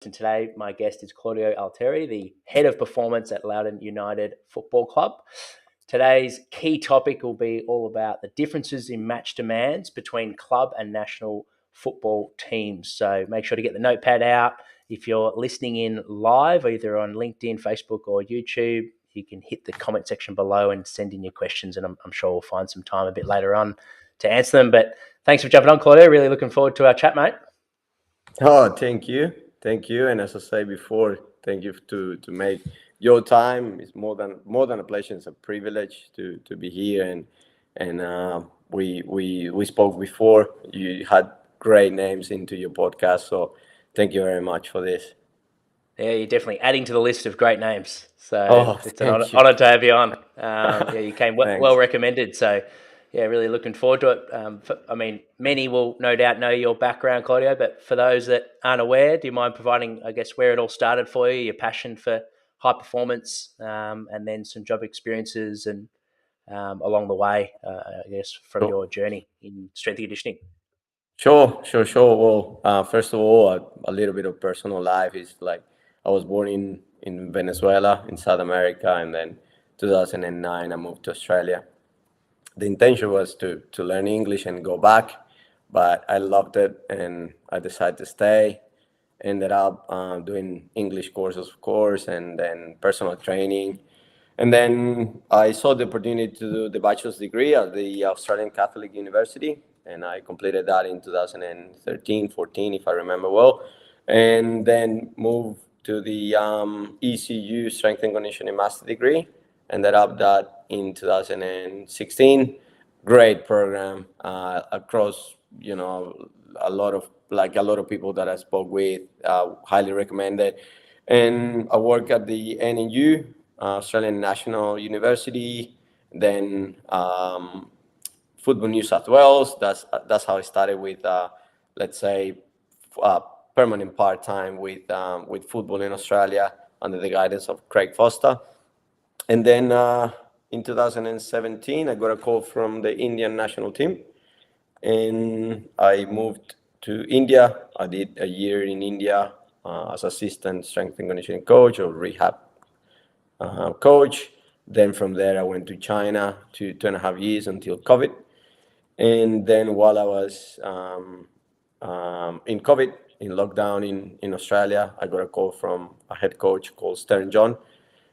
And today, my guest is Claudio Altieri, the head of performance at Loudoun United Football Club. Today's key topic will be all about the differences in match demands between club and national football teams. So make sure to get the notepad out. If you're listening in live, either on LinkedIn, Facebook, or YouTube, you can hit the comment section below and send in your questions, and I'm sure we'll find some time a bit later on to answer them. But thanks for jumping on, Claudio. Really looking forward to our chat, mate. Oh, thank you. And as I said before, thank you to make your time. It's more than a pleasure. It's a privilege to be here. And we spoke before. You had great names into your podcast, so thank you very much for this. Yeah, you're definitely adding to the list of great names. So it's an Thank you. honor to have you on. You came well Thanks. recommended. So, yeah, really looking forward to it. Many will no doubt know your background, Claudio, but for those that aren't aware, do you mind providing, I guess, where it all started for you, your passion for high performance, and then some job experiences and along the way, I guess, from Sure. your journey in strength and conditioning? Sure. Well, first of all, a little bit of personal life is like I was born in Venezuela, in South America, and then 2009 I moved to Australia. The intention was to learn English and go back, but I loved it and I decided to stay. Ended up doing English courses, of course, and then personal training. And then I saw the opportunity to do the bachelor's degree at the Australian Catholic University, and I completed that in 2013, 14, if I remember well. And then moved to the ECU Strength and Conditioning Master degree. Ended up that in 2016. Great program across, a lot of people that I spoke with, highly recommended. And I work at the NNU, Australian National University, then Football New South Wales. That's how I started with, let's say, uh, permanent part time with football in Australia under the guidance of Craig Foster. And then in 2017, I got a call from the Indian national team, and I moved to India. I did a year in India as assistant strength and conditioning coach or rehab coach. Then from there, I went to China to 2.5 years until COVID. And then while I was in COVID, in lockdown in Australia, I got a call from a head coach called Stern John.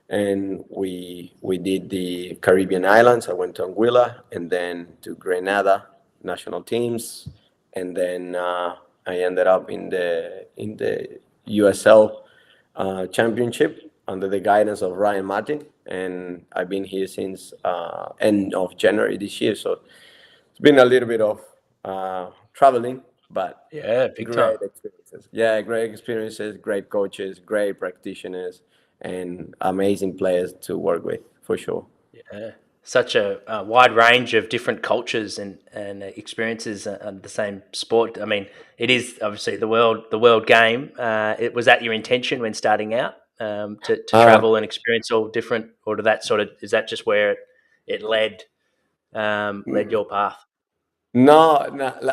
And we did the Caribbean islands. I went to Anguilla and then to Grenada national teams. And then I ended up in the USL championship under the guidance of Ryan Martin, and I've been here since end of January this year. So it's been a little bit of traveling, but Yeah, big time. great experiences. Yeah, great experiences, great coaches, great practitioners, and amazing players to work with for sure. Yeah, such a wide range of different cultures and experiences on the same sport. I mean, it is obviously the world game. It was that your intention when starting out, to Uh, travel and experience all different, or did that sort of, is that just where it led your path? No,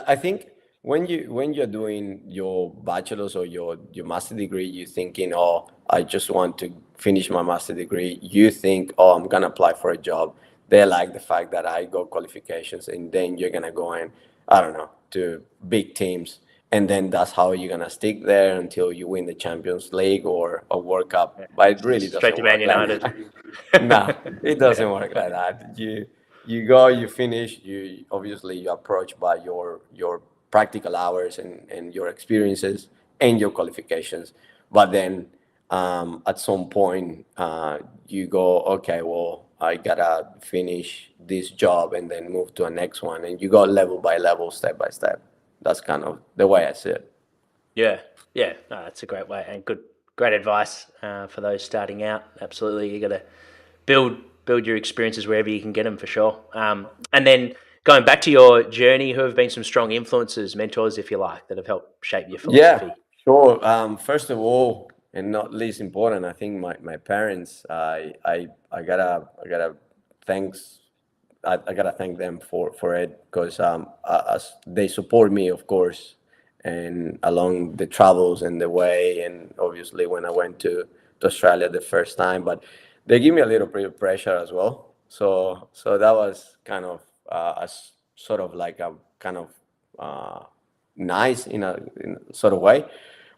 I think when you're doing your bachelor's or your master degree, you're thinking, oh, I just want to finish my master degree. You think, oh, I'm gonna apply for a job. They like the fact that I got qualifications, and then you're gonna go in, I don't know, to big teams, and then that's how you're gonna stick there until you win the Champions League or a World Cup. Yeah. But it really Straight doesn't to Man work like United. that. No, it Yeah, doesn't work like that. You go, you finish, you obviously you approach by your practical hours and your experiences and your qualifications. But then at some point you go, okay, well, I gotta finish this job and then move to a next one, and you go level by level, step by step. That's kind of the way I see it. yeah, yeah. No, that's a great way and great advice for those starting out. Absolutely, you got to build your experiences wherever you can get them for sure. And then going back to your journey, who have been some strong influences, mentors, if you like, that have helped shape your Yeah, philosophy? sure. First of all, and not least important, I think my parents. I gotta thanks. I gotta thank them for it because as they support me, of course, and along the travels and the way, and obviously when I went to Australia the first time. But they give me a little bit of pressure as well. So that was kind of sort of like a kind of uh, nice in a sort of way.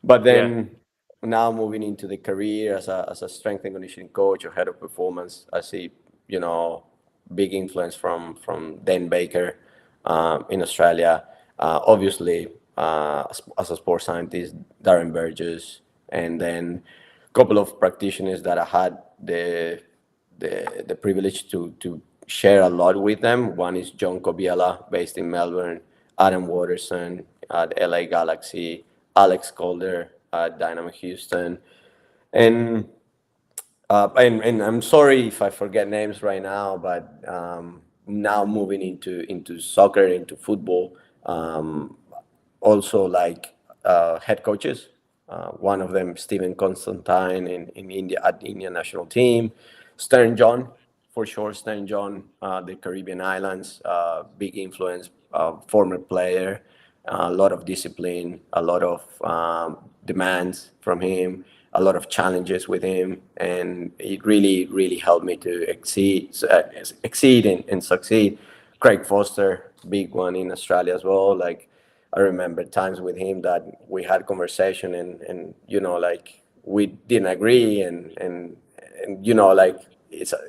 But Yeah. then now moving into the career as a strength and conditioning coach or head of performance, I see, you know, big influence from Dan Baker in Australia. Obviously, as a sports scientist, Darren Burgess, and then a couple of practitioners that I had the privilege to share a lot with them. One is John Cobiella, based in Melbourne, Adam Watterson at LA Galaxy, Alex Calder at Dynamo Houston, and and I'm sorry if I forget names right now, but now moving into soccer, into football, also like head coaches. One of them, Stephen Constantine in India at the Indian national team. Stern John, for sure. Stern John, the Caribbean islands, big influence, former player, a lot of discipline, a lot of demands from him, a lot of challenges with him, and it really, really helped me to exceed and succeed. Craig Foster, big one in Australia as well. Like I remember times with him that we had conversation and you know like we didn't agree and you know like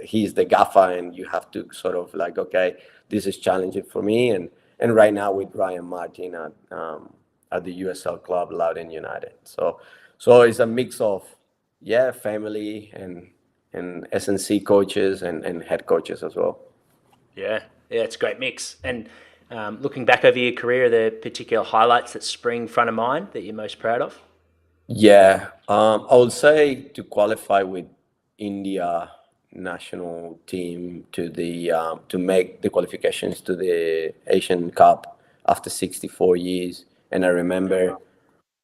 he's the gaffer and you have to sort of like okay, this is challenging for me, and right now with Ryan Martin at the USL club Loudoun United. So it's a mix of yeah, family and SNC coaches and head coaches as well. Yeah, yeah, it's a great mix. And looking back over your career, are there particular highlights that spring front of mind that you're most proud of? Yeah, I would say to qualify with India national team to make the qualifications to the Asian Cup after 64 years. And I Oh, remember, wow.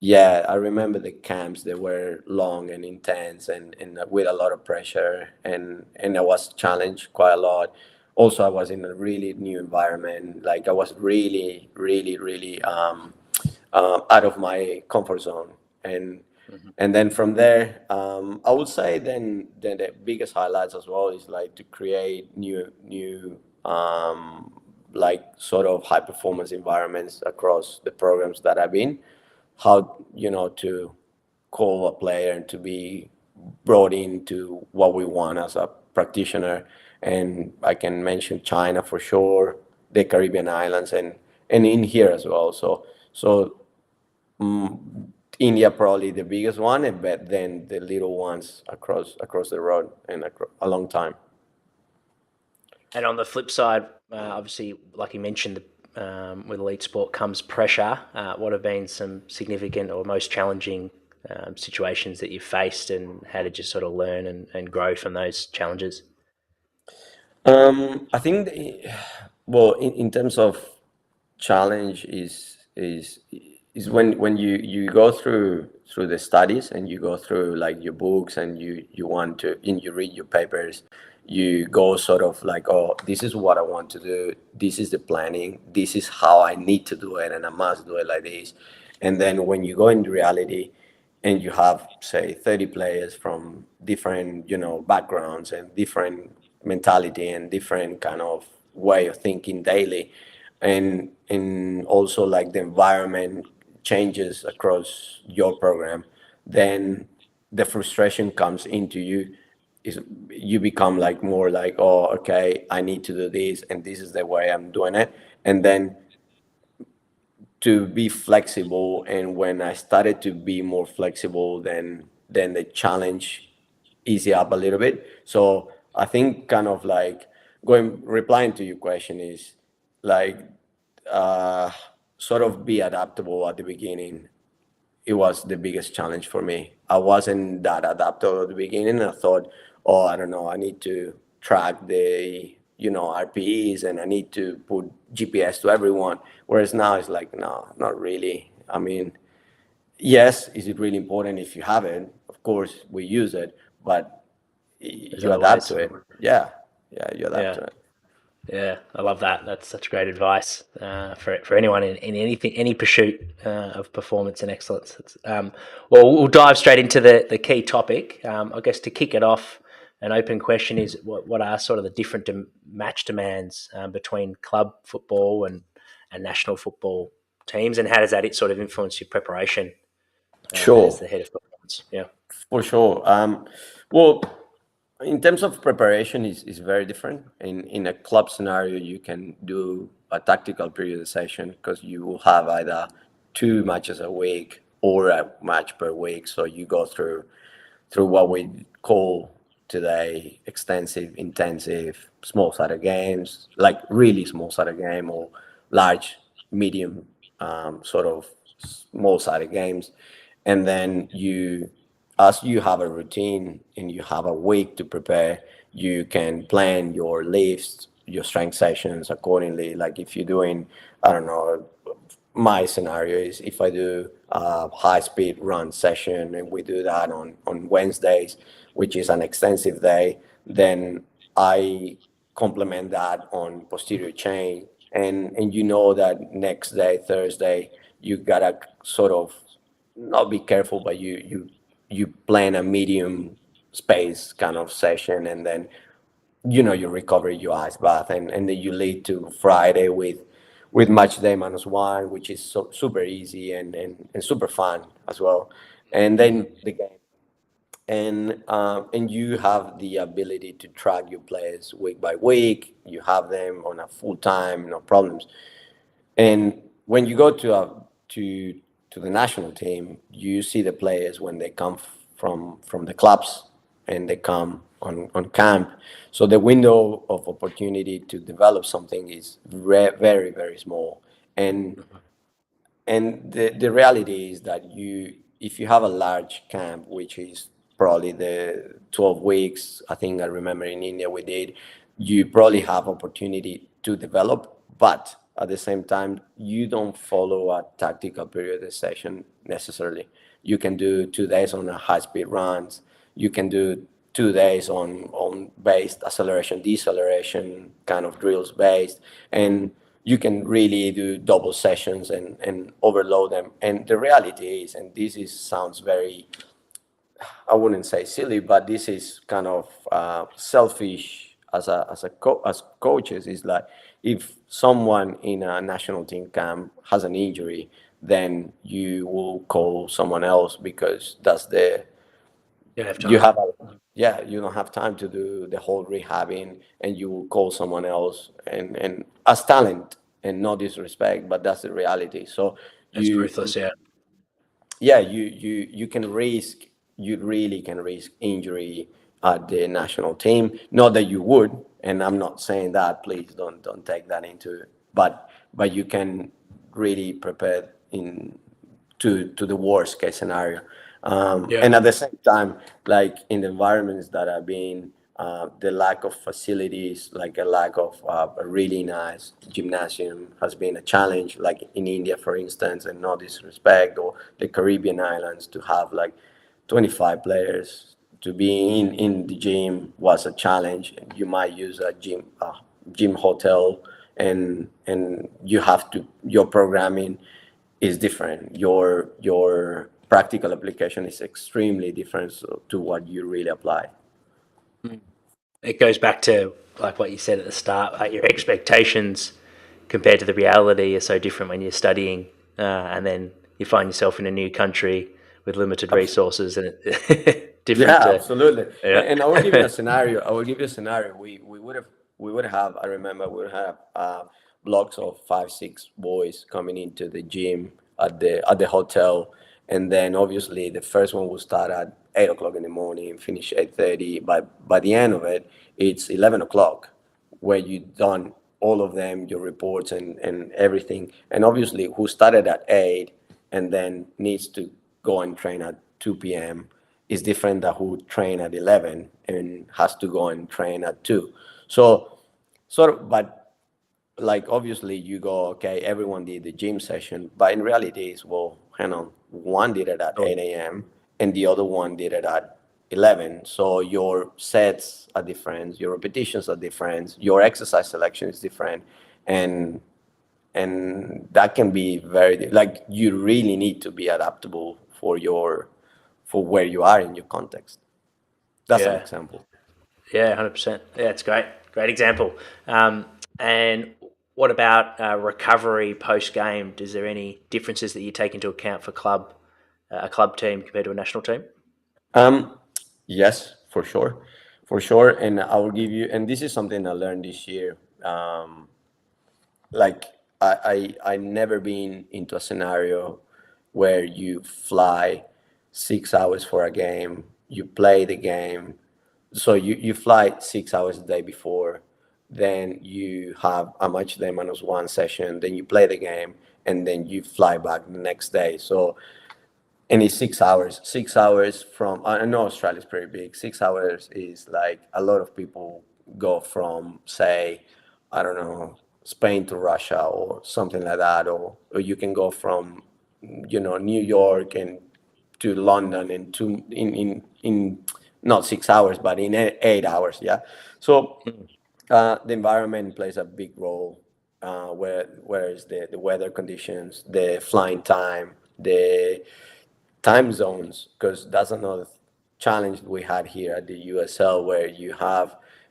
yeah, I remember the camps. They were long and intense and with a lot of pressure, and I was challenged quite a lot. Also, I was in a really new environment. Like I was really, really, really out of my comfort zone, and Mhm. and then from there, I would say then the biggest highlights as well is like to create new like sort of high performance environments across the programs that I've been. How you know to call a player and to be brought into what we want as a practitioner, and I can mention China for sure, the Caribbean islands, and in here as well. So India probably the biggest one, but then the little ones across the road and a long time. And on the flip side, obviously, like you mentioned, with elite sport comes pressure. What have been some significant or most challenging situations that you've faced, and how did you sort of learn and grow from those challenges? I think, well, in terms of challenge is when you go through the studies and you go through like your books and you want to and you read your papers, you go sort of like, oh, this is what I want to do, this is the planning, this is how I need to do it, and I must do it like this. And then when you go in reality and you have say 30 players from different backgrounds and different mentality and different kind of way of thinking daily, and also like the environment changes across your program, then the frustration comes into you. Is you become like more like, oh, okay, I need to do this and this is the way I'm doing it. And then to be flexible, and when I started to be more flexible, then the challenge easy up a little bit. So I think kind of like going replying to your question is like uh, sort of be adaptable at the beginning. It was the biggest challenge for me. I wasn't that adaptable at the beginning. I thought, oh, I don't know, I need to track the RPEs and I need to put GPS to everyone. Whereas now it's like, no, not really. I mean, yes, is it really important if you have it? Of course, we use it, but There's you other adapt ways. to it. Yeah, yeah, you adapt Yeah. to it. Yeah, I love that. That's such great advice for anyone in anything, any pursuit of performance and excellence. Well, we'll dive straight into the key topic. I guess to kick it off, an open question is what are sort of the different match demands between club football and national football teams, and how does that sort of influence your preparation as Sure, the head of performance? Yeah. for sure. Well, in terms of preparation, is very different. In a club scenario, you can do a tactical periodization because you will have either two matches a week or a match per week. So you go through what we call today extensive, intensive, small-sided games, like really small-sided game or large, medium, sort of small-sided games, and then as you have a routine and you have a week to prepare, you can plan your lifts, your strength sessions accordingly. Like if you're doing, I don't know, my scenario is if I do a high speed run session and we do that on Wednesdays, which is an extensive day, then I complement that on posterior chain. And you know that next day, Thursday, you gotta sort of not be careful, but you plan a medium space kind of session, and then you recover your ice bath, and then you lead to Friday with match day -1, which is super easy and super fun as well, and then Mm-hmm. the game, and you have the ability to track your players week by week. You have them on a full time, no problems. And when you go to the national team, you see the players when they come from the clubs and they come on camp. So the window of opportunity to develop something is very, very small. And the reality is that if you have a large camp, which is probably the 12 weeks, I think I remember in India we did, you probably have opportunity to develop, but at the same time, you don't follow a tactical periodization necessarily. You can do 2 days on a high speed runs. You can do 2 days on based acceleration, deceleration kind of drills based, and you can really do double sessions and overload them. And the reality is, and this is sounds very, I wouldn't say silly, but this is kind of selfish as coaches. Is like if someone in a national team camp has an injury, then you will call someone else because that's the You don't have you time. have a yeah, you don't have time to do the whole rehabbing, and you will call someone else, and as talent, and no disrespect, but that's the reality. So It's you ruthless. Yeah. yeah, you can risk, you really can risk injury at the national team. Not that you would, and I'm not saying that, please don't take that into, but you can really prepare in to the worst case scenario. Yeah. And at the same time, like in the environments that have been, the lack of facilities, like a lack of a really nice gymnasium has been a challenge, like in India, for instance, and no disrespect, or the Caribbean islands, to have like 25 players to be in the gym was a challenge. You might use a gym hotel, and you have to, your programming is different. Your practical application is extremely different, to what you really apply. It goes back to like what you said at the start, like your expectations compared to the reality are so different when you're studying, and then you find yourself in a new country with limited resources, and it different Yeah, to absolutely. yeah. And I will give you a scenario. I will give you a scenario. We would have. I remember we would have blocks of 5, 6 boys coming into the gym at the hotel, and then obviously the first one will start at 8 o'clock in the morning, finish 8:30. By the end of it, it's 11 o'clock, where you done all of them, your reports and everything. And obviously, who started at 8 and then needs to go and train at 2 p.m. is different than who train at 11 and has to go and train at 2. So, sort of, but like obviously you go, okay, everyone did the gym session, but in reality is, well, hang on, one did it at Oh, 8 a.m. and the other one did it at 11. So your sets are different, your repetitions are different, your exercise selection is different, and that can be very, like, you really need to be adaptable for where you are in your context. That's an Yeah, example. yeah, 100%. Yeah, it's great. Great example. And what about recovery post game? Is there any differences that you take into account for a club team compared to a national team? Um, yes, for sure. And I will give you, and this is something I learned this year. Like I never been into a scenario where you fly 6 hours for a game, you play the game, so you fly 6 hours a day before, then you have a match day minus one session, then you play the game, and then you fly back the next day. So and it's 6 hours. 6 hours from, I know Australia's pretty big. 6 hours is like a lot of people go from, say, I don't know, Spain to Russia or something like that, or you can go from, New York and to London in not 6 hours, but in 8 hours. Yeah. So the environment plays a big role. Where is the weather conditions, the flying time, the time zones, because that's another challenge we had here at the USL, where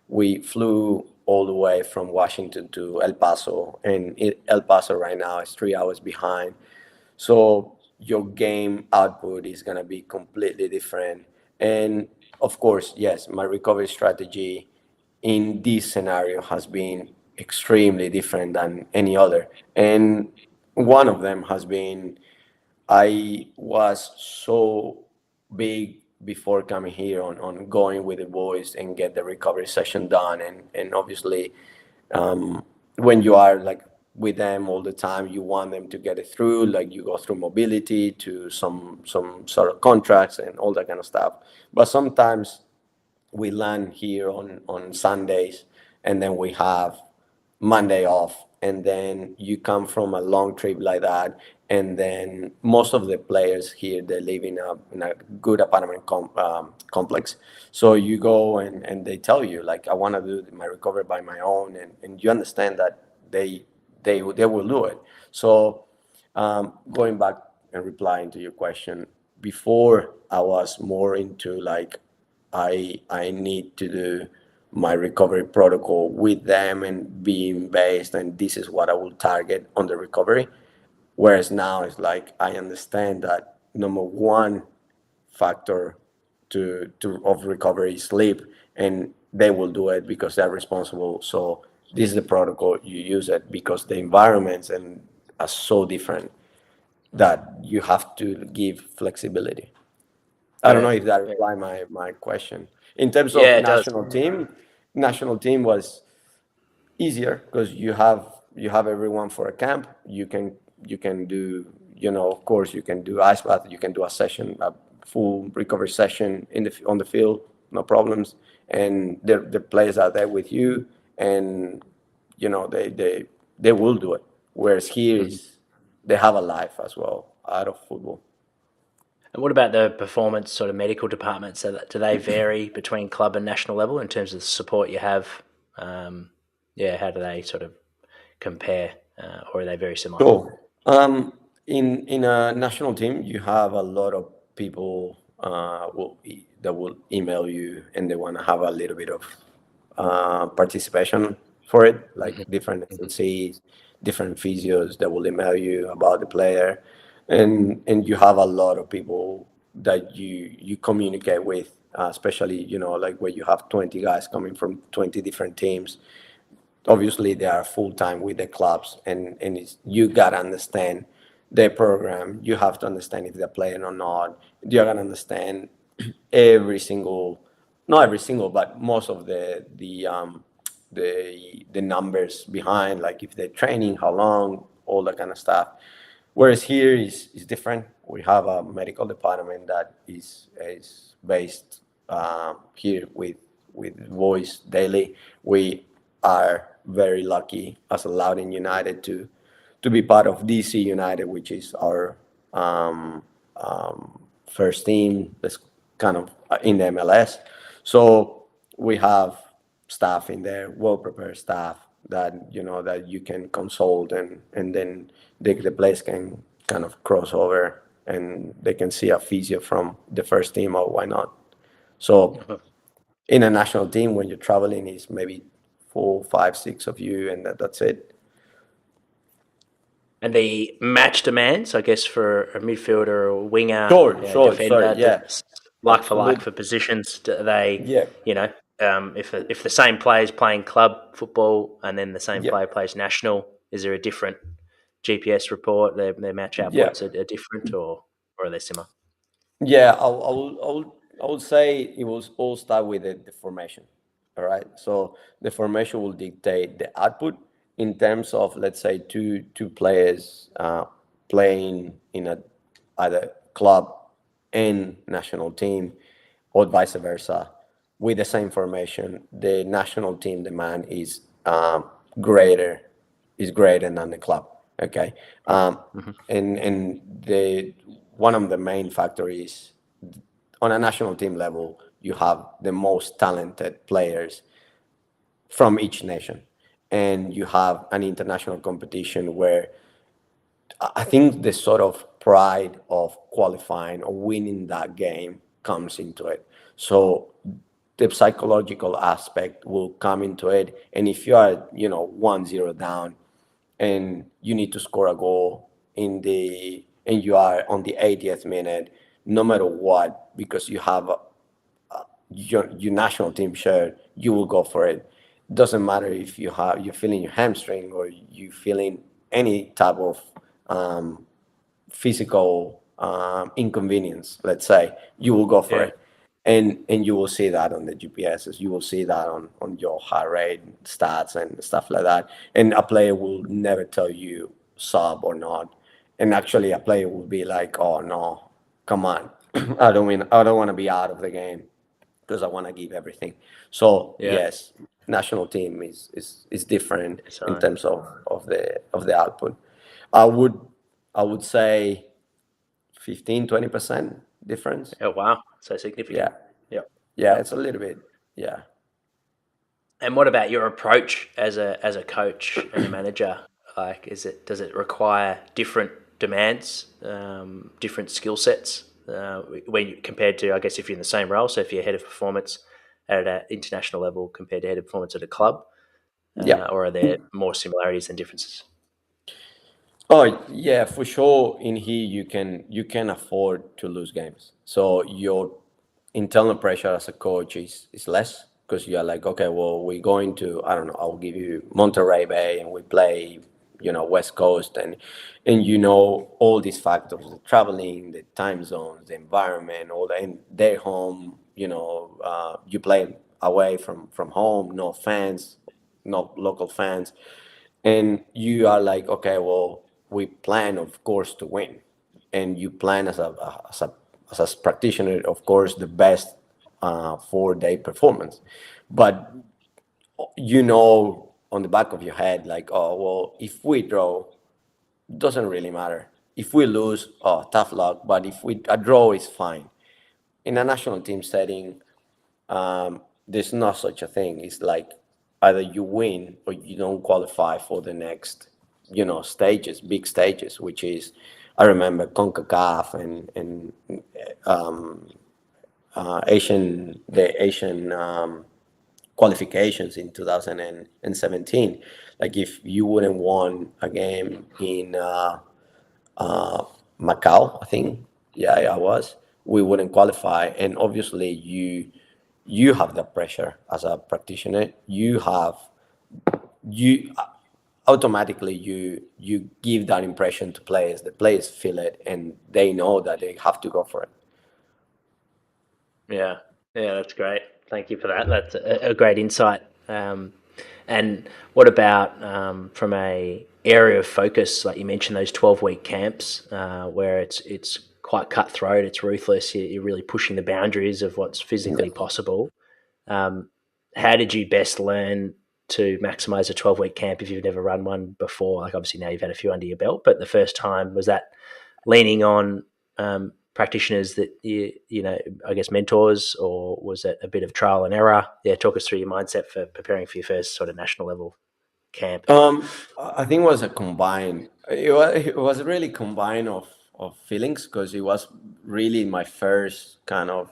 we flew all the way from Washington to El Paso, and El Paso right now is 3 hours behind. So your game output is going to be completely different. And of course, yes, my recovery strategy in this scenario has been extremely different than any other. And one of them has been, I was so big before coming here on going with the boys and get the recovery session done. And obviously, when you are like with them all the time, you want them to get it through. Like you go through mobility to some sort of contracts and all that kind of stuff. But sometimes we land here on Sundays, and then we have Monday off, and then you come from a long trip like that, and then most of the players here, they live in a good apartment complex. So you go, and they tell you like, I want to do my recovery by my own, and you understand that they will do it. So going back and replying to your question, before I was more into like, I need to do my recovery protocol with them and being based, and this is what I will target on the recovery. Whereas now it's like, I understand that number one factor to of recovery is sleep, and they will do it because they're responsible. So this is the protocol, you use it, because the environments and are so different that you have to give flexibility. I don't know Yeah, if that yeah, reply my question. In terms of yeah, it does. national team was easier because you have everyone for a camp. You can do, of course, you can do ice bath. You can do a full recovery session on the field, no problems. And the players are there with you, and they will do it. Whereas here Mhm. is, they have a life as well out of football. And what about the performance sort of medical departments? So do they vary between club and national level in terms of the support you have? Um, yeah, how do they sort of compare, or are they very similar? So, in a national team, you have a lot of people that will email you, and they want to have a little bit of participation for it, like Hmm. different Hmm. SLCs, different physios that will email you about the player, and you have a lot of people that you communicate with, especially like where you have 20 guys coming from 20 different teams. Obviously they are full time with the clubs, and you gotta understand their program. You have to understand if they're playing or not. You're gonna understand every single, not every single, but most of the numbers behind, like if they're training, how long, all that kind of stuff. Whereas here is different. We have a medical department that is based here with Voice Daily. We are very lucky as a Loudoun United to be part of DC United, which is our first team. Let's kind of in the MLS. So we have staff in there, well prepared staff that that you can consult, and then the players can kind of cross over and they can see a physio from the first team, or why not. So in a national team, when you're traveling, is maybe 4, 5, 6 of you, and that's it. And the match demands, I guess, for a midfielder or a winger, Sure, sorry, defender, yeah, like for like absolutely, for positions, do they, yeah, if the same player is playing club football and then the same yeah, player plays national, is there a different GPS report? Their match yeah. outputs are different, or are they similar? Yeah, I would say it will all start with the formation. All right. So the formation will dictate the output in terms of, let's say, two players playing in a either club and national team, or vice versa, with the same formation. The national team demand greater greater than the club. Okay. Mm-hmm. And the one of the main factors is, on a national team level, you have the most talented players from each nation, and you have an international competition where I think the sort of pride of qualifying or winning that game comes into it. So the psychological aspect will come into it. And if you are, 1-0 down, and you need to score a goal and you are on the 80th minute, no matter what, because you have your national team shirt, you will go for it. Doesn't matter if you're feeling your hamstring, or you feeling any type of physical inconvenience. Let's say, you will go for Yeah. it, and you will see that on the GPSs. You will see that on your heart rate stats and stuff like that. And a player will never tell you sub or not. And actually, a player will be like, "Oh no, come on, I don't want to be out of the game, because I want to give everything." So Yeah. yes, national team is different in So, terms of the output. I would I would say 15-20% difference. oh wow, so significant. Yeah, Yep. yeah, Yep. it's a little bit. Yeah. And what about your approach as a coach and a manager? Like, does it require different demands, different skill sets compared to, I guess, if you're in the same role? So if you're head of performance at an international level compared to head of performance at a club, Yeah. or are there more similarities than differences? Oh yeah, for sure. In here, you can afford to lose games. So your internal pressure as a coach is less, because you are like, okay, well, we're going to, I don't know, I'll give you Monterey Bay, and we play, West Coast, and all these factors: the traveling, the time zones, the environment, all that. And their home, you play away from home, no fans, no local fans, and you are like, okay, well, we plan, of course, to win, and you plan as a practitioner, of course, the best 4-day performance. But on the back of your head, like, oh well, if we draw, doesn't really matter. If we lose, oh, tough luck. But if we a draw is fine. In a national team setting, there's not such a thing. It's like, either you win or you don't qualify for the next, stages, big stages, which is, I remember CONCACAF and Asian qualifications in 2017. Like, if you wouldn't won a game in Macau, I think, yeah, I was, we wouldn't qualify. And obviously, you have the pressure as a practitioner. You automatically, you give that impression to players. The players feel it, and they know that they have to go for it. Yeah, yeah, that's great. Thank you for that. That's a great insight. And what about from a area of focus? Like you mentioned, those 12-week camps where it's quite cutthroat, it's ruthless. You're really pushing the boundaries of what's Yeah. physically possible. Um, how did you best learn to maximize a 12-week camp if you've never run one before? Like obviously now you've had a few under your belt, but the first time, was that leaning on practitioners that you know, I guess mentors, or was it a bit of trial and error? Yeah, talk us through your mindset for preparing for your first sort of national level camp. I think it was a combine. It was really combine of feelings because it was really my first kind of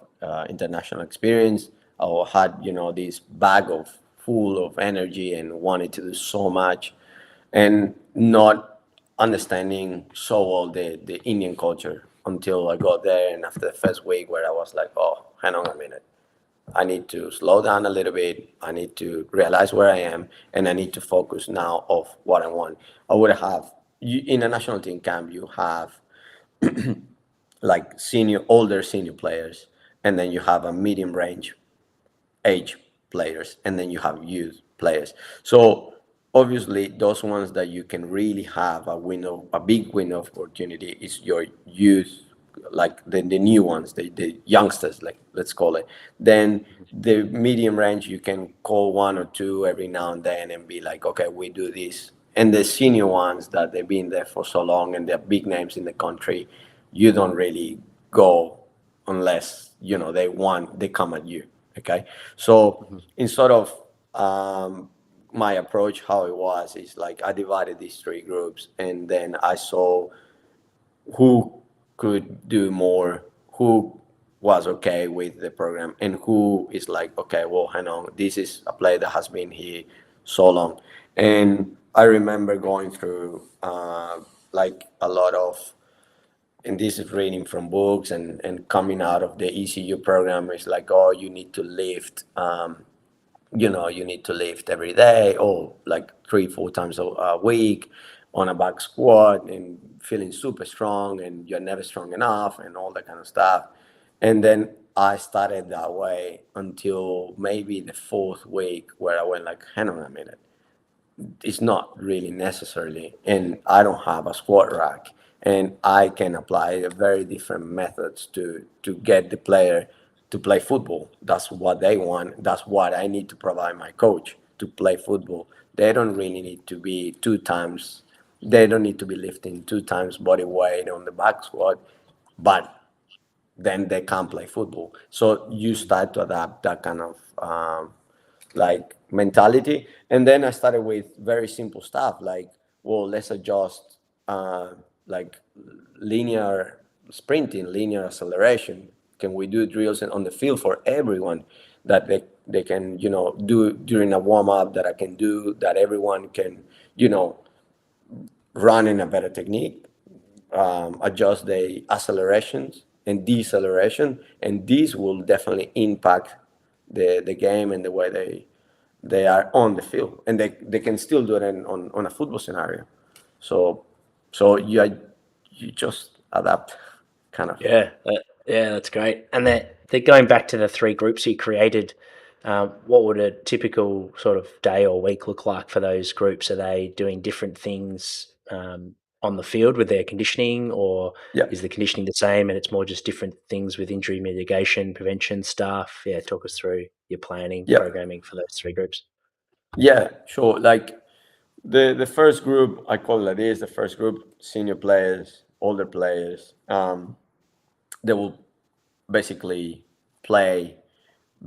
international experience. I had this bag of full of energy and wanted to do so much, and not understanding so well the Indian culture until I got there. And after the first week, where I was like, oh, hang on a minute, I need to slow down a little bit. I need to realize where I am, and I need to focus now of what I want. I would have in a national team camp. You have like older senior players, and then you have a medium range age players, and then you have youth players. So obviously, those ones that you can really have a big window of opportunity is your youth, like the new ones, the youngsters, like let's call it. Then the medium range, you can call one or two every now and then and be like, okay, we do this. And the senior ones that they've been there for so long and they're big names in the country, you don't really go unless they come at you. Okay, so Mm-hmm. in sort of my approach, how it was is like I divided these three groups, and then I saw who could do more, who was okay with the program, and who is like, okay, well, hang on, this is a player that has been here so long. And I remember going through like a lot of, and this is reading from books and coming out of the ECU program. It's like, oh, you need to lift, you need to lift every day or like 3 4 times a week on a back squat and feeling super strong, and you're never strong enough and all that kind of stuff. And then I started that way until maybe the fourth week, where I went like, hang on a minute, it's not really necessarily, and I don't have a squat rack, and I can apply very different methods to get the player to play football. That's what they want. That's what I need to provide my coach to play football. They don't really need to be 2 times, they don't need to be lifting 2 times body weight on the back squat, but then they can't play football. So you start to adapt that kind of like mentality. And then I started with very simple stuff like, well, let's adjust like linear sprinting, linear acceleration. Can we do drills on the field for everyone that they can do during a warm up, that I can do, that everyone can you know run in a better technique, adjust the accelerations and deceleration, and these will definitely impact the game and the way they are on the field, and they can still do it on a football scenario. So you just adapt, kind of. Yeah, yeah, that's great. And they're going back to the three groups you created. What would a typical sort of day or week look like for those groups? Are they doing different things on the field with their conditioning, or Yeah, is the conditioning the same and it's more just different things with injury mitigation, prevention stuff? Yeah, talk us through your planning, yeah, programming for those three groups. yeah, sure. Like the first group, I call it like this: the first group, senior players, older players. They will basically play,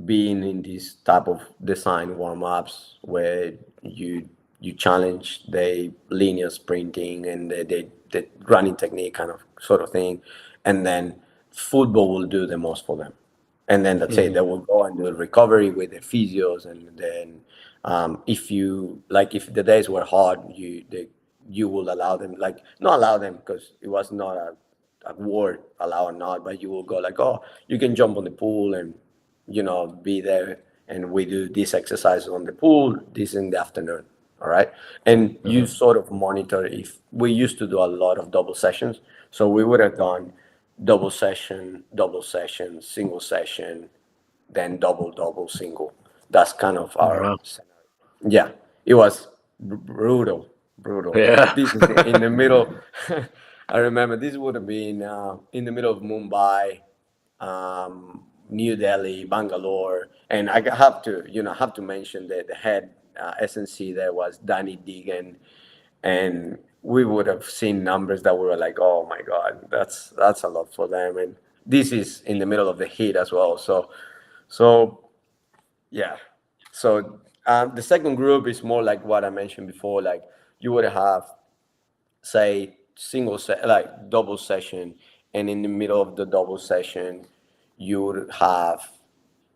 being in this type of design warm-ups where you challenge the linear sprinting and the running technique kind of sort of thing, and then football will do the most for them, and then that's it. Hmm. They will go and do recovery with the physios, and then if you like, if the days were hard, you will allow them, like not allow them because it was not a word allow or not, but you will go like, oh, you can jump on the pool and be there, and we do this exercise on the pool, this in the afternoon. All right. And you Hmm. sort of monitor. If we used to do a lot of double sessions, so we would have done double session, single session, then double, single. That's kind of our Wow. scenario. Yeah, it was brutal, brutal. Yeah. This is in the middle. I remember this would have been in the middle of Mumbai, New Delhi, Bangalore, and I have to mention that the head SNC there was Danny Deegan, and we would have seen numbers that we were like, oh my God, that's a lot for them. And this is in the middle of the heat as well. So yeah. So the second group is more like what I mentioned before. Like you would have, say, like double session, and in the middle of the double session, you would have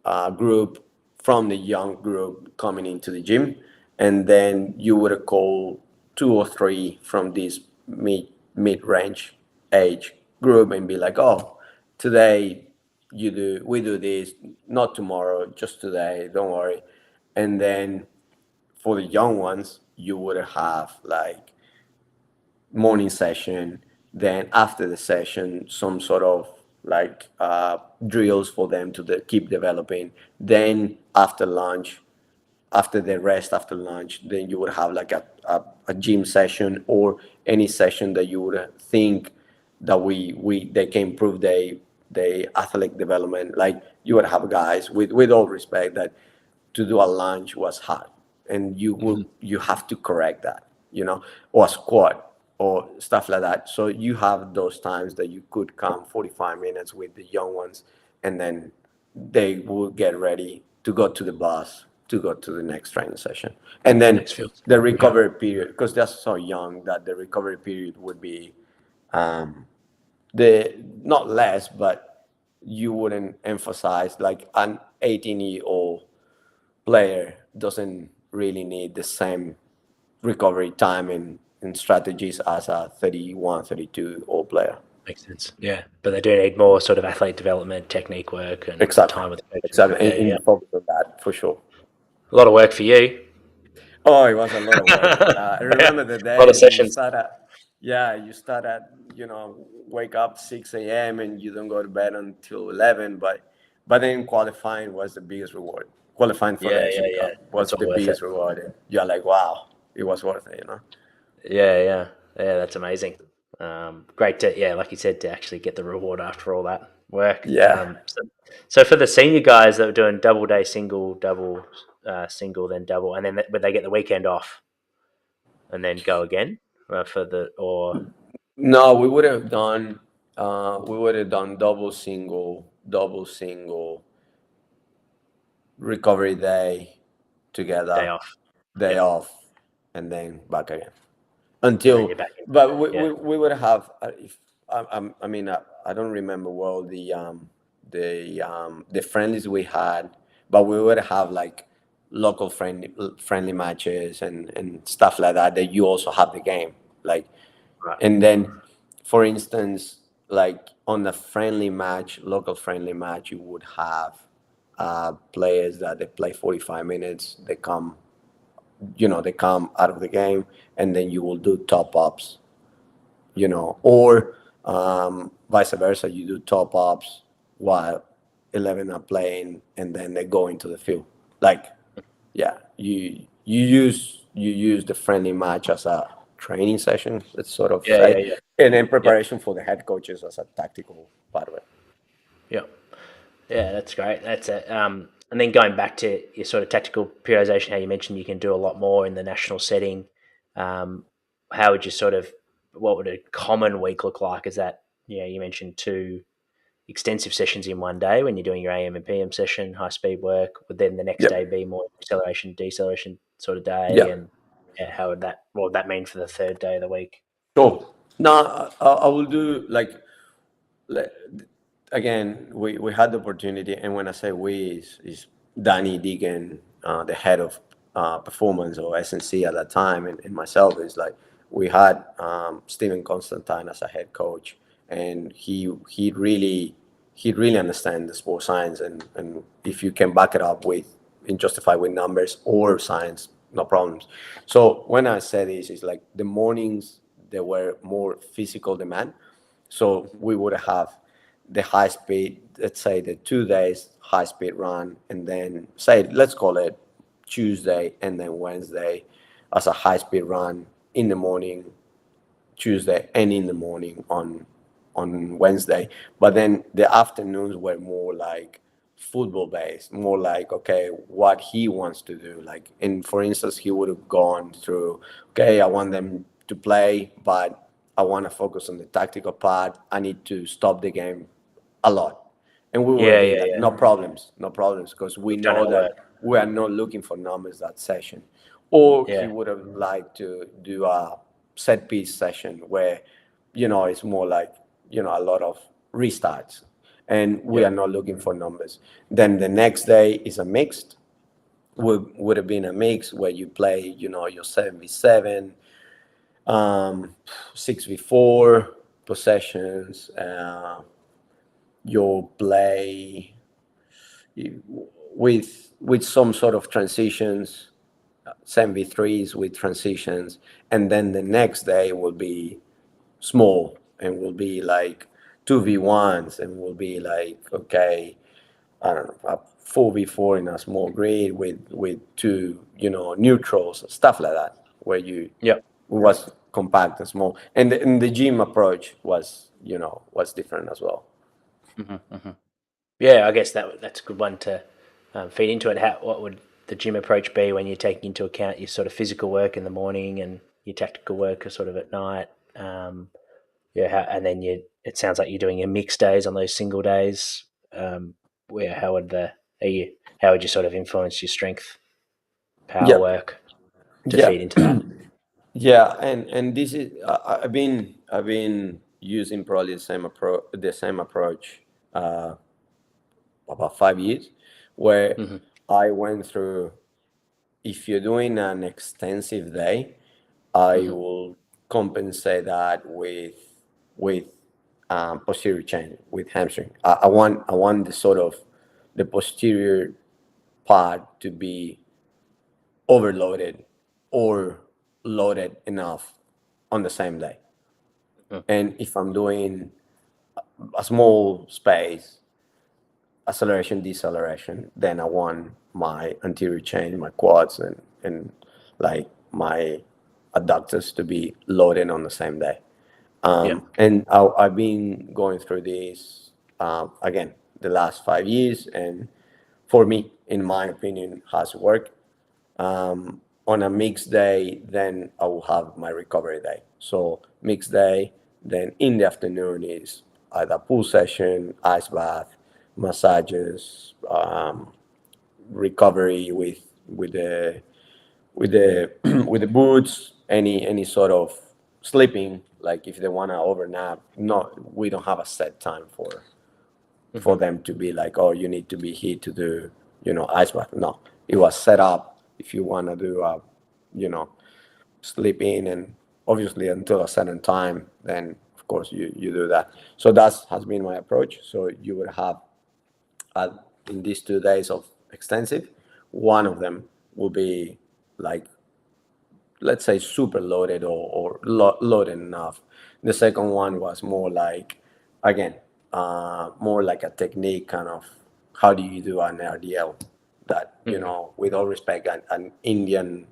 a group from the young group coming into the gym, and then you would call two or three from this mid range age group and be like, oh, today we do this, not tomorrow, just today, don't worry. And then for the young ones, you would have like morning session, then after the session, some sort of like drills for them to keep developing. Then after lunch, after the rest after lunch, then you would have like a gym session or any session that you would think that we they can improve their athletic development. Like you would have guys with all respect that to do a lunge was hard, and you have to correct that, or a squat or stuff like that. So you have those times that you could come 45 minutes with the young ones, and then they will get ready to go to the bus to go to the next training session. And then Next field. the Yeah. recovery period, because they're so young, that the recovery period would be the not less, but you wouldn't emphasize like an 18-year-old player doesn't really need the same recovery time and strategies as a 31, 32-year-old player. Makes sense. Yeah, but they do need more sort of athlete development, technique work, and Exactly. time with the coach and Exactly. that. Yeah, yeah. And focus on that for sure. A lot of work for you. Oh, it was a lot of work. I Yeah. remember the A lot of days you sessions. start at, yeah, you start at, wake up 6 a.m. and you don't go to bed until 11. But then qualifying was the biggest reward. Qualifying for Yeah, the yeah, Asian yeah. Cup That's was all the worth it. biggest reward. And you're like, wow, it was worth it. Yeah, yeah, yeah. That's amazing. Great to, yeah, like you said, to actually get the reward after all that work. Yeah. So for the senior guys that were doing double day, single, double, single, then double, and then would they get the weekend off and then go again for the or No, we would have done double single, recovery day day together, off? day Yeah, off, and then back again. and then Until, you're back into it. but Yeah, we would have, if I mean, I don't remember well the friendlies we had, but we would have like local friendly matches and stuff like that, that you also have the game, like. right. And then, for instance, like on a friendly match, local friendly match, you would have players that they play 45 minutes, they come out of the game, and then you will do top ups, or vice versa, you do top ups while 11 are playing, and then they go into the field. Like, yeah, you use the friendly match as a training session, let's sort of Yeah, say, yeah, yeah, and then yeah, preparation for the head coaches as a tactical part of it. yeah. Yeah, that's great. That's it. And then going back to your sort of tactical periodization, how you mentioned you can do a lot more in the national setting. Um, how would you sort of, what would a common week look like? Is that, yeah, you mentioned two extensive sessions in one day when you're doing your AM and PM session, high speed work. Would then the next day Yep. be more acceleration, deceleration sort of day? Yeah. And yeah, how would that, what would that mean for the third day of the week? Sure. Now I will do like, le- again, we had the opportunity, and when I say we, is Danny Deegan, the head of performance or SNC at that time, and myself, is like we had Stephen Constantine as a head coach, and he really understands the sports science, and if you can back it up with and justify with numbers or science, no problems. So when I say this, it's like the mornings there were more physical demand, so we would have the high speed, let's say the 2 days high speed run, and then say, let's call it Tuesday and then Wednesday as a high speed run in the morning, Tuesday and in the morning on Wednesday. But then the afternoons were more like football based, more like, okay, what he wants to do. Like, and for instance, he would have gone through, okay, I want them to play, but I want to focus on the tactical part. I need to stop the game a lot. And we would Yeah, be yeah, like, yeah. no problems, because we We've done know our that work. we are not looking for numbers that session. Or he Yeah, would have liked to do a set piece session where, it's more like, a lot of restarts. And we yeah, are not looking for numbers. Then the next day is a mixed. Would have been a mix where you play, your 7v7, 6v4 possessions. You'll play with some sort of transitions, 7v3s with transitions, and then the next day will be small and will be like 2v1s and will be like, okay, I don't know, a 4v4 in a small grid with two, neutrals, stuff like that, where you yeah. was compact and small, and the gym approach was different as well. Yeah, I guess that's a good one to feed into it. What would the gym approach be when you're taking into account your sort of physical work in the morning and your tactical work are sort of at night? Yeah, and then it sounds like you're doing your mixed days on those single days. Where how would you sort of influence your strength, power Yeah, work to yeah. feed into that? Yeah, and this is I've been using probably the same approach uh, about 5 years, where Hmm. I went through. If you're doing an extensive day, I Hmm. will compensate that with posterior chain, with hamstring. I want the posterior part to be overloaded or loaded enough on the same day. And if I'm doing a small space, acceleration, deceleration, then I want my anterior chain, my quads, and like my adductors to be loaded on the same day. Yeah, And I've been going through this again the last 5 years, and for me, in my opinion, has worked. On a mixed day, then I will have my recovery day. So mixed day, then in the afternoon is either pool session, ice bath, massages, recovery with the with the with the boots, any sort of sleeping. Like if they want to overnap, no, we don't have a set time for them to be like, oh, you need to be here to do, ice bath. No, it was set up. If you want to do you know, sleep in, and obviously until a certain time, then of course you do that. So that has been my approach. So you would have uh, in these 2 days of extensive, one of them will be like, let's say, super loaded or loaded enough. The second one was more like, again, more like a technique kind of, how do you do an RDL that, with all respect, an Indian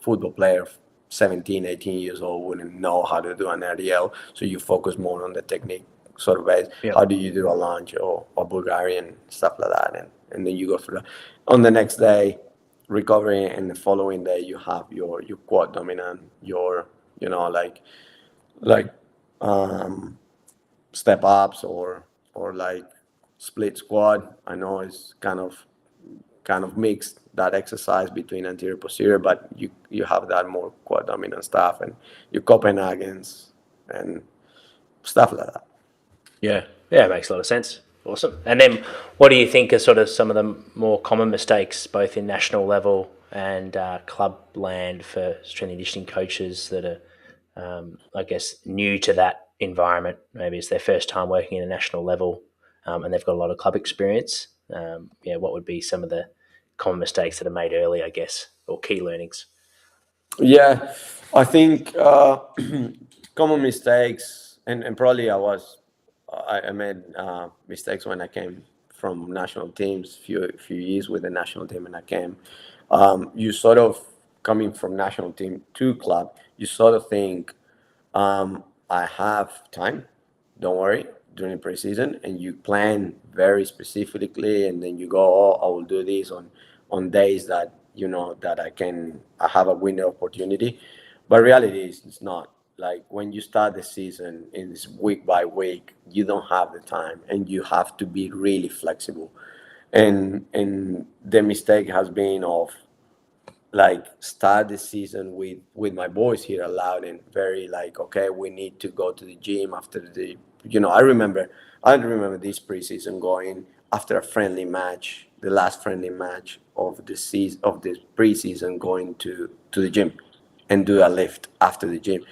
football player, 17, 18 years old, wouldn't know how to do an RDL. So you focus more on the technique sort of base. yeah, How do you do a lunge or Bulgarian, stuff like that. And then you go through that. On the next day, recovery, and the following day you have your quad dominant, your like um, step ups or like split squat. I know it's kind of mixed, that exercise between anterior posterior, but you have that more quad dominant stuff, and your Copenhagen's and stuff like that. yeah, yeah. It makes a lot of sense. Awesome. And then, what do you think are sort of some of the more common mistakes, both in national level and club land, for strength and conditioning coaches that are, I guess, new to that environment? Maybe it's their first time working at a national level, and they've got a lot of club experience. Yeah, what would be some of the common mistakes that are made early, I guess, or key learnings? Yeah, I think common mistakes, and probably I made mistakes when I came from national teams, few years with the national team, and I came. You sort of coming from national team to club, you sort of think, I have time, don't worry, during preseason, and you plan very specifically, and then you go, oh, I will do this on days that that I have a window opportunity. But reality is it's not. Like when you start the season, it's week by week. You don't have the time, and you have to be really flexible. And the mistake has been of like start the season with my boys here allowed and very like, okay, we need to go to the gym after the, I remember this preseason going after a friendly match, the last friendly match of the season of the preseason, going to the gym and do a lift after the gym.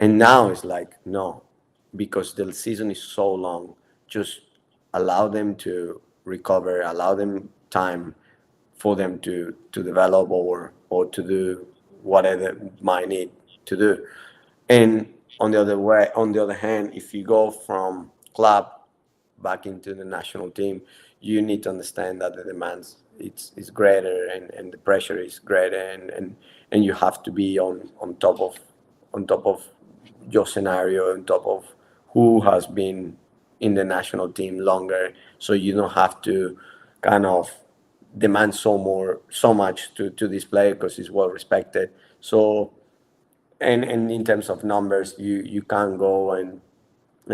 And now it's like no, because the season is so long, just allow them to recover, allow them time for them to develop or to do whatever might need to do. And on the other hand, if you go from club back into the national team, you need to understand that the demands is greater and the pressure is greater and you have to be on top of your scenario, on top of who has been in the national team longer, so you don't have to kind of demand so much to this player because he's well respected. So and in terms of numbers, you can't go and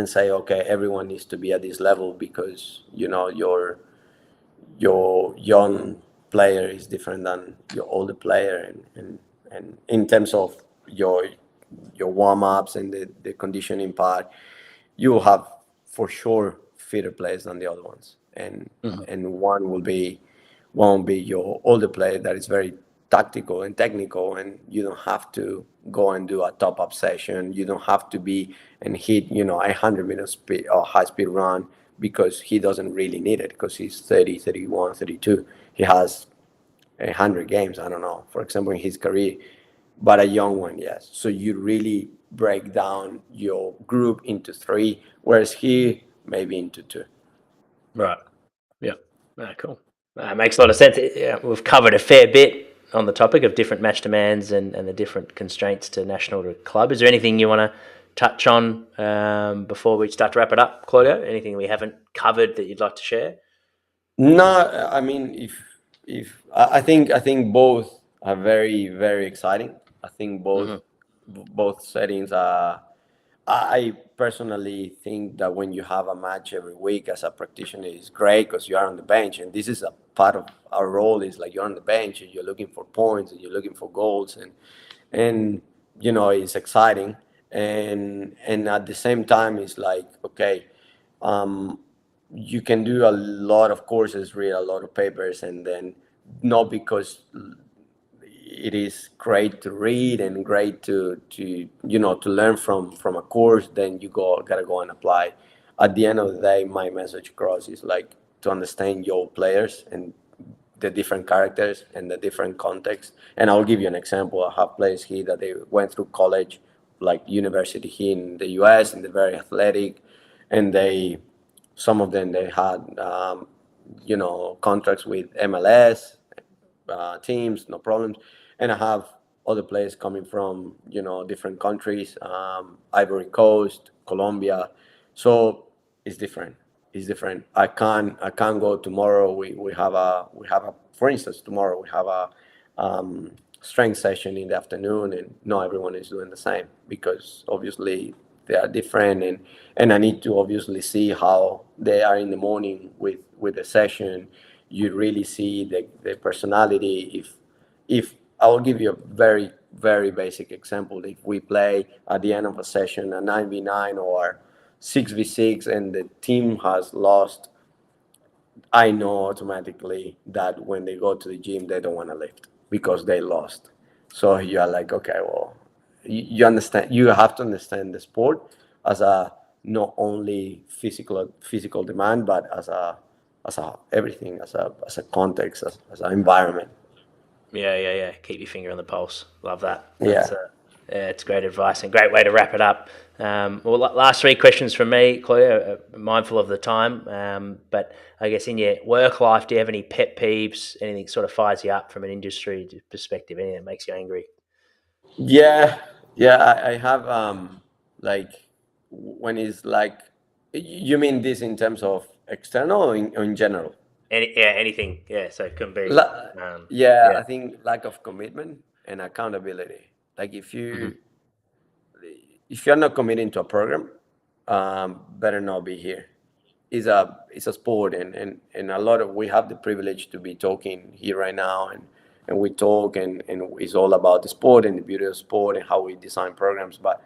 say, okay, everyone needs to be at this level because your young player is different than your older player, and in terms of your your warm-ups and the conditioning part, you will have for sure fitter players than the other ones, and one will be your older player that is very tactical and technical, and you don't have to go and do a top-up session. You don't have to be and hit 100 meter speed or high-speed run because he doesn't really need it because he's 30, 31, 32. He has 100 games, I don't know, for example, in his career, but a young one, yes. So you really break down your group into three, whereas he maybe into two. Right. Yeah. Cool. Makes a lot of sense. Yeah, we've covered a fair bit on the topic of different match demands and the different constraints to national to club. Is there anything you want to touch on before we start to wrap it up, Claudio? Anything we haven't covered that you'd like to share? No, I mean, if I think both are very very exciting. I think Mm-hmm. both settings are. I personally think that when you have a match every week as a practitioner is great because you are on the bench, and this is a part of our role is like you're on the bench and you're looking for points and you're looking for goals, and it's exciting, and at the same time it's like, okay, um, you can do a lot of courses, read a lot of papers, and then not because it is great to read and great to learn from a course, then you gotta go and apply. At the end of the day, my message across is like to understand your players and the different characters and the different contexts. And I'll give you an example. I have players here that they went through college, like university here in the US, and they're very athletic, and some of them they had contracts with MLS teams, no problems. And I have other players coming from different countries, Ivory Coast, Colombia. So it's different. It's different. I can't go tomorrow. We have a for instance, tomorrow we have a strength session in the afternoon, and not everyone is doing the same because obviously they are different, and I need to obviously see how they are in the morning with the session. You really see the personality. If I will give you a very very basic example, if we play at the end of a session a 9v9 or 6v6 and the team has lost, I know automatically that when they go to the gym, they don't want to lift because they lost. So you are like, okay, well, you understand. You have to understand the sport as a not only physical demand, but as a everything, as a context, as an environment. Yeah. Keep your finger on the pulse. Love that. Yeah. It's great advice and great way to wrap it up. Well, last three questions from me, Claudia. Mindful of the time, but I guess in your work life, do you have any pet peeves? Anything sort of fires you up from an industry perspective? Anything that makes you angry? Yeah, yeah, I have like when it's like you mean this in terms of external or in general? Anything. Yeah, so it can be. La- yeah, Yeah. I think lack of commitment and accountability. Like if Hmm. you if you're not committing to a program, better not be here. It's a sport, and a lot of we have the privilege to be talking here right now, and we talk, and it's all about the sport and the beauty of sport and how we design programs. But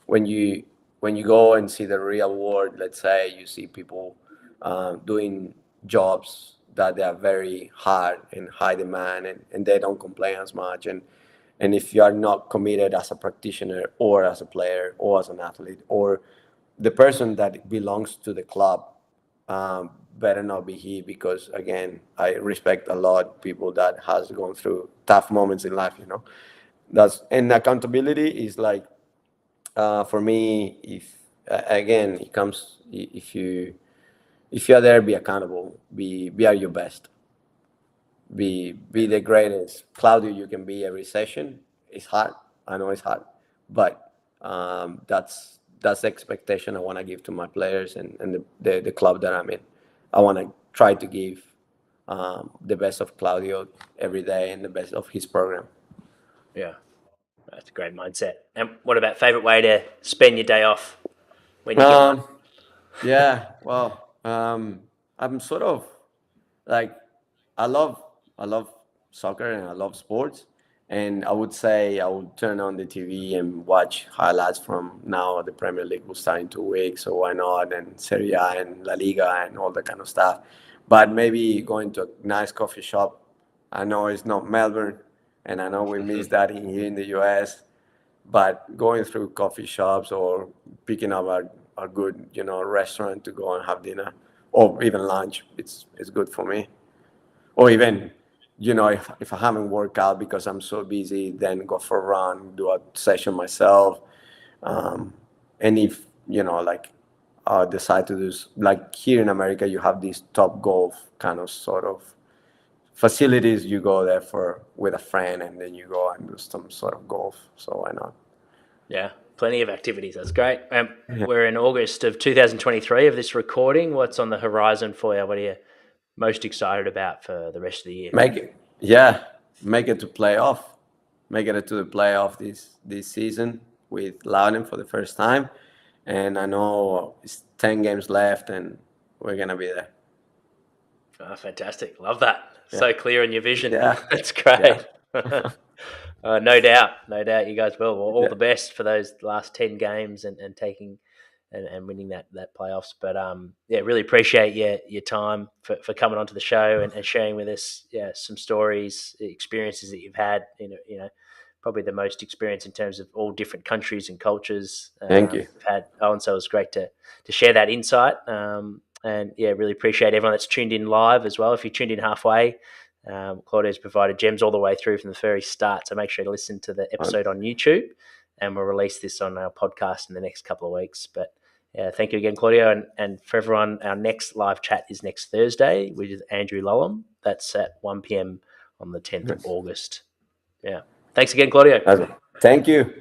when you when you go and see the real world, let's say you see people doing jobs that they are very hard and high demand, and they don't complain as much, and if you are not committed as a practitioner or as a player or as an athlete or the person that belongs to the club, better not be here, because again, I respect a lot people that has gone through tough moments in life. That's, and accountability is like, for me, if again it comes, if you're there, be accountable, be at your best, be the greatest Claudio you can be every session. It's hard. I know it's hard, but that's the expectation I want to give to my players and the club that I'm in. I want to try to give the best of Claudio every day and the best of his program. Yeah, that's a great mindset. And what about favorite way to spend your day off when you get one? Yeah, well, I'm sort of like, I love I love soccer and I love sports, and I would say I would turn on the TV and watch highlights from now. The Premier League will start in 2 weeks, so why not? And Serie A and La Liga and all that kind of stuff. But maybe going to a nice coffee shop. I know it's not Melbourne, and I know we miss that here in the US. But going through coffee shops or picking up a good restaurant to go and have dinner or even lunch, it's good for me. Or even, if I haven't worked out because I'm so busy, then go for a run, do a session myself. um, and if like decide to do like here in America, you have these top golf kind of sort of facilities. You go there for with a friend, and then you go and do some sort of golf, so why not? Yeah, plenty of activities. That's great. We're in August of 2023 of this recording. What's on the horizon for you? What are you most excited about for the rest of the year? Make it, yeah, make it to playoff, make it to the playoff this season with Loudon for the first time, and I know it's 10 games left, and we're gonna be there. Oh, fantastic. Love that. Yeah, So clear in your vision. yeah, That's great. yeah. No doubt. No doubt you guys will. Well, all Yeah. the best for those last 10 games and taking and winning that playoffs. But yeah, really appreciate your time for coming onto the show and sharing with us some stories, experiences that you've had. Probably the most experience in terms of all different countries and cultures Thank you. we've had. Oh, and so it was great to share that insight. And yeah, really appreciate everyone that's tuned in live as well. If you tuned in halfway, Claudio's provided gems all the way through from the very start. So make sure to listen to the episode on YouTube, and we'll release this on our podcast in the next couple of weeks. But yeah, thank you again, Claudio. And for everyone, our next live chat is next Thursday, which is Andrew Lullum. That's at 1 p.m. on the 10th of August. Yeah. Thanks again, Claudio. Thank you.